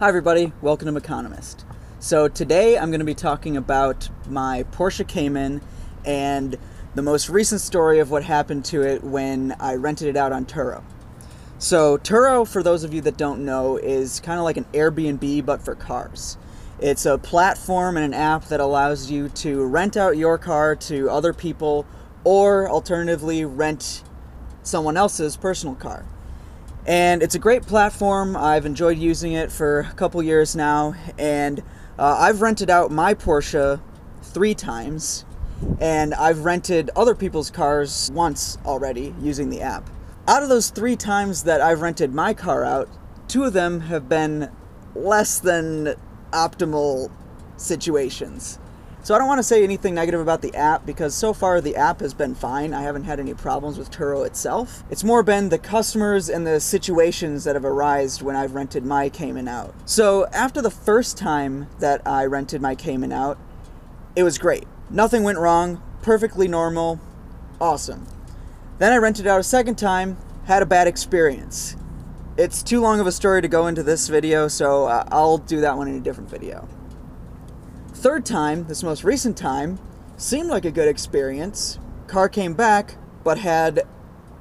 Hi everybody, welcome to Economist. So today I'm going to be talking about my Porsche Cayman and the most recent story of what happened to it when I rented it out on Turo. So Turo, for those of you that don't know, is kind of like an Airbnb but for cars. It's a platform and an app that allows you to rent out your car to other people or alternatively rent someone else's personal car. And it's a great platform. I've enjoyed using it for a couple years now, and I've rented out my Porsche 3 times, and I've rented other people's cars once already using the app. Out of those 3 times that I've rented my car out, 2 of them have been less than optimal situations. So I don't want to say anything negative about the app because so far the app has been fine. I haven't had any problems with Turo itself. It's more been the customers and the situations that have arisen when I've rented my Cayman out. So after the first time that I rented my Cayman out, it was great. Nothing went wrong, perfectly normal, awesome. Then I rented it out a second time, had a bad experience. It's too long of a story to go into this video, so I'll do that one in a different video. Third time, this most recent time, seemed like a good experience. Car came back, but had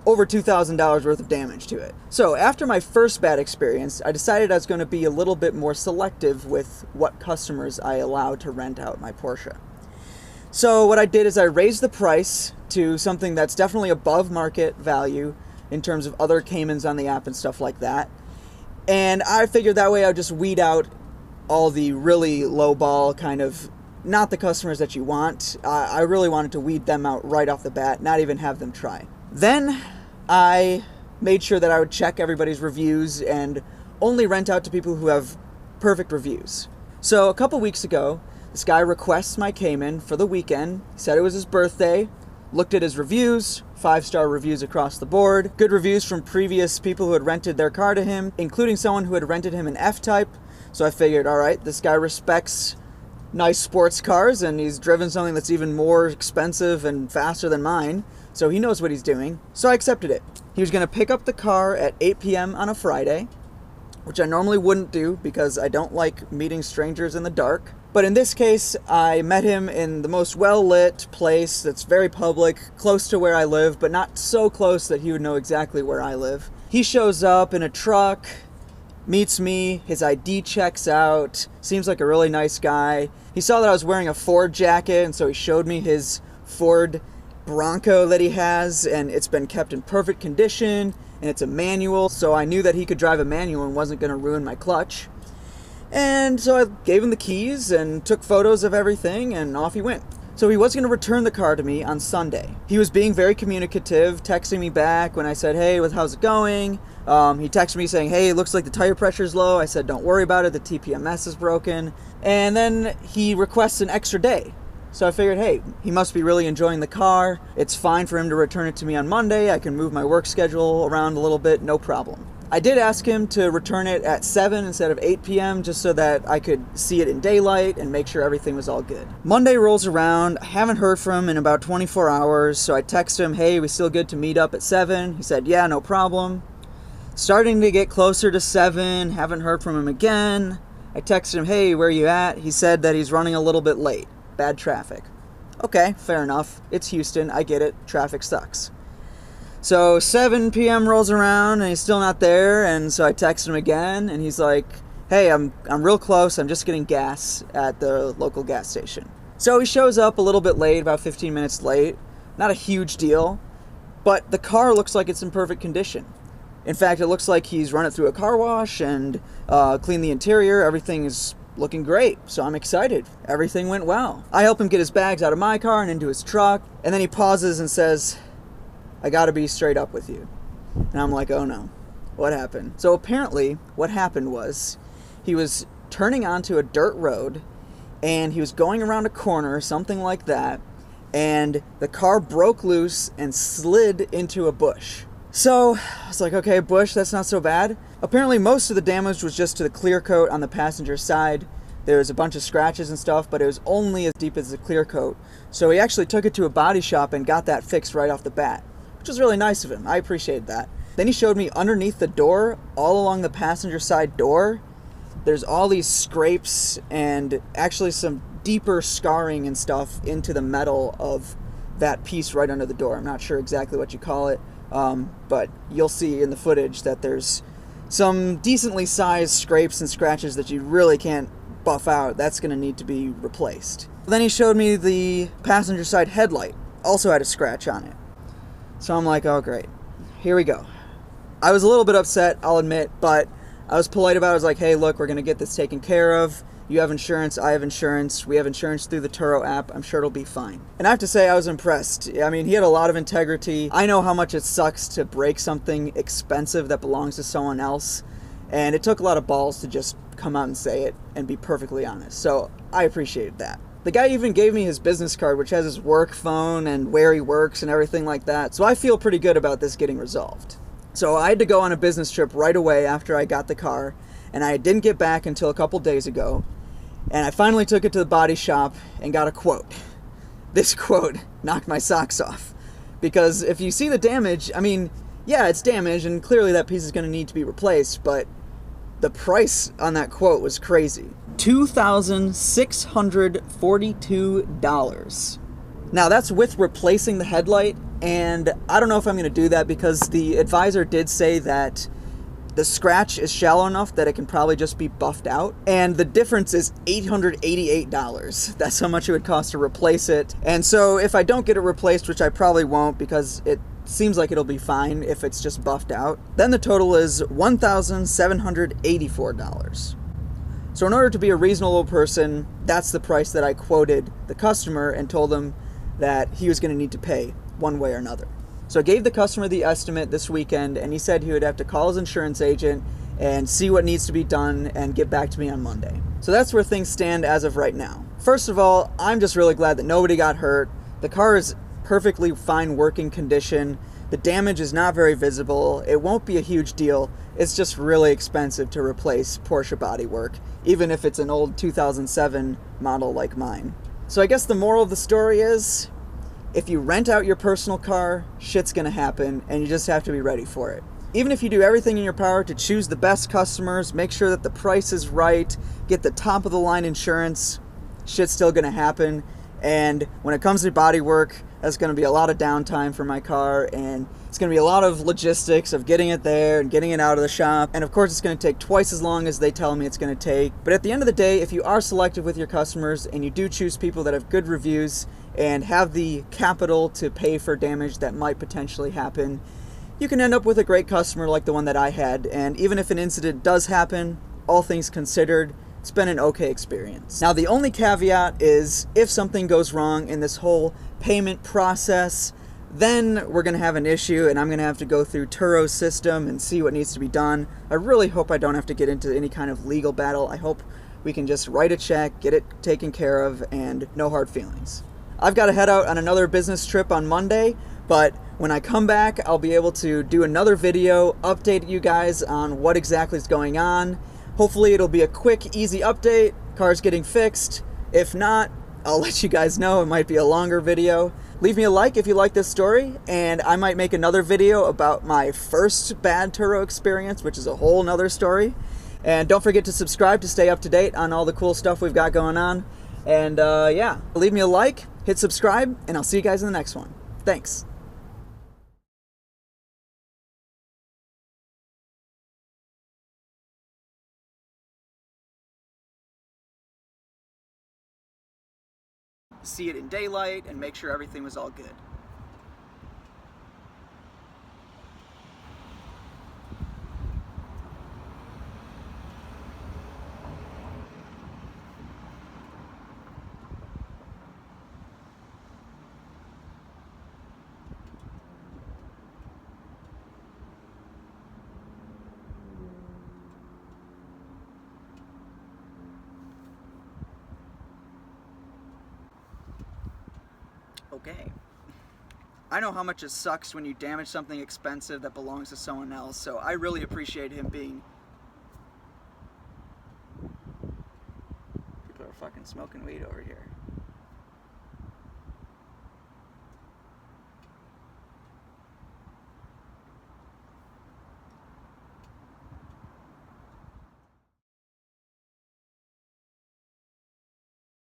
over $2,000 worth of damage to it. So after my first bad experience, I decided I was going to be a little bit more selective with what customers I allowed to rent out my Porsche. So what I did is I raised the price to something that's definitely above market value in terms of other Caymans on the app and stuff like that. And I figured that way I'd just weed out all the really low-ball kind of, not the customers that you want. I really wanted to weed them out right off the bat, not even have them try. Then I made sure that I would check everybody's reviews and only rent out to people who have perfect reviews. So a couple weeks ago, this guy requests my Cayman for the weekend. He said it was his birthday, looked at his reviews, 5-star reviews across the board, good reviews from previous people who had rented their car to him, including someone who had rented him an F-Type. So I figured, all right, this guy respects nice sports cars and he's driven something that's even more expensive and faster than mine. So he knows what he's doing. So I accepted it. He was going to pick up the car at 8 p.m. on a Friday, which I normally wouldn't do because I don't like meeting strangers in the dark. But in this case, I met him in the most well-lit place that's very public, close to where I live, but not so close that he would know exactly where I live. He shows up in a truck, meets me, his ID checks out, seems like a really nice guy. He saw that I was wearing a Ford jacket, and so he showed me his Ford Bronco that he has, and it's been kept in perfect condition, and it's a manual, so I knew that he could drive a manual and wasn't going to ruin my clutch. And so I gave him the keys and took photos of everything, and off he went. So he was going to return the car to me on Sunday. He was being very communicative, texting me back when I said, hey, how's it going? He texted me saying, hey, it looks like the tire pressure's low. I said, don't worry about it, the TPMS is broken. And then he requests an extra day. So I figured, hey, he must be really enjoying the car. It's fine for him to return it to me on Monday. I can move my work schedule around a little bit, no problem. I did ask him to return it at 7 instead of 8 p.m. just so that I could see it in daylight and make sure everything was all good. Monday rolls around. I haven't heard from him in about 24 hours, so I text him, hey, we still good to meet up at 7? He said, yeah, no problem. Starting to get closer to 7, haven't heard from him again. I texted him, hey, where you at? He said that he's running a little bit late. Bad traffic. Okay, fair enough. It's Houston. I get it. Traffic sucks. So 7 p.m. rolls around and he's still not there, and so I text him again and he's like, hey, I'm real close, I'm just getting gas at the local gas station. So he shows up a little bit late, about 15 minutes late. Not a huge deal, but the car looks like it's in perfect condition. In fact, it looks like he's run it through a car wash and cleaned the interior. Everything is looking great, so I'm excited. Everything went well. I help him get his bags out of my car and into his truck, and then he pauses and says, I gotta be straight up with you. And I'm like, oh no, what happened? So apparently what happened was he was turning onto a dirt road and he was going around a corner, something like that, and the car broke loose and slid into a bush. So I was like, okay, bush, that's not so bad. Apparently most of the damage was just to the clear coat on the passenger side. There was a bunch of scratches and stuff, but it was only as deep as the clear coat. So he actually took it to a body shop and got that fixed right off the bat, which was really nice of him. I appreciated that. Then he showed me underneath the door, all along the passenger side door, there's all these scrapes and actually some deeper scarring and stuff into the metal of that piece right under the door. I'm not sure exactly what you call it, but you'll see in the footage that there's some decently sized scrapes and scratches that you really can't buff out. That's going to need to be replaced. Then he showed me the passenger side headlight, also had a scratch on it. So I'm like, oh great, here we go. I was a little bit upset, I'll admit, but I was polite about it. I was like, hey, look, we're going to get this taken care of. You have insurance, I have insurance. We have insurance through the Turo app. I'm sure it'll be fine. And I have to say, I was impressed. I mean, he had a lot of integrity. I know how much it sucks to break something expensive that belongs to someone else. And it took a lot of balls to just come out and say it and be perfectly honest. So I appreciated that. The guy even gave me his business card, which has his work phone and where he works and everything like that. So I feel pretty good about this getting resolved. So I had to go on a business trip right away after I got the car, and I didn't get back until a couple days ago. And I finally took it to the body shop and got a quote. This quote knocked my socks off. Because if you see the damage, I mean, yeah, it's damaged, and clearly that piece is going to need to be replaced, but the price on that quote was crazy. $2,642. Now that's with replacing the headlight, and I don't know if I'm going to do that because the advisor did say that the scratch is shallow enough that it can probably just be buffed out, and the difference is $888. That's how much it would cost to replace it. And so if I don't get it replaced, which I probably won't because it seems like it'll be fine if it's just buffed out, then the total is $1,784. So in order to be a reasonable person, that's the price that I quoted the customer and told him that he was going to need to pay one way or another. So I gave the customer the estimate this weekend, and he said he would have to call his insurance agent and see what needs to be done and get back to me on Monday. So that's where things stand as of right now. First of all, I'm just really glad that nobody got hurt. The car is perfectly fine working condition. The damage is not very visible. It won't be a huge deal. It's just really expensive to replace Porsche bodywork, even if it's an old 2007 model like mine. So I guess the moral of the story is, if you rent out your personal car, shit's gonna happen, and you just have to be ready for it. Even if you do everything in your power to choose the best customers, make sure that the price is right, get the top of the line insurance, shit's still gonna happen. And when it comes to body work, that's gonna be a lot of downtime for my car, and it's gonna be a lot of logistics of getting it there and getting it out of the shop. And of course, it's gonna take twice as long as they tell me it's gonna take. But at the end of the day, if you are selective with your customers and you do choose people that have good reviews and have the capital to pay for damage that might potentially happen, you can end up with a great customer like the one that I had. And even if an incident does happen, all things considered, it's been an okay experience. Now, the only caveat is if something goes wrong in this whole payment process, then we're going to have an issue, and I'm going to have to go through Turo's system and see what needs to be done. I really hope I don't have to get into any kind of legal battle. I hope we can just write a check, get it taken care of, and no hard feelings. I've got to head out on another business trip on Monday, but when I come back, I'll be able to do another video, update you guys on what exactly is going on. Hopefully it'll be a quick, easy update, car's getting fixed. If not, I'll let you guys know. It might be a longer video. Leave me a like if you like this story, and I might make another video about my first bad Turo experience, which is a whole nother story. And don't forget to subscribe to stay up to date on all the cool stuff we've got going on. And yeah, leave me a like, hit subscribe, and I'll see you guys in the next one. Thanks. See it in daylight and make sure everything was all good. Okay. I know how much it sucks when you damage something expensive that belongs to someone else, so I really appreciate him being... People are fucking smoking weed over here.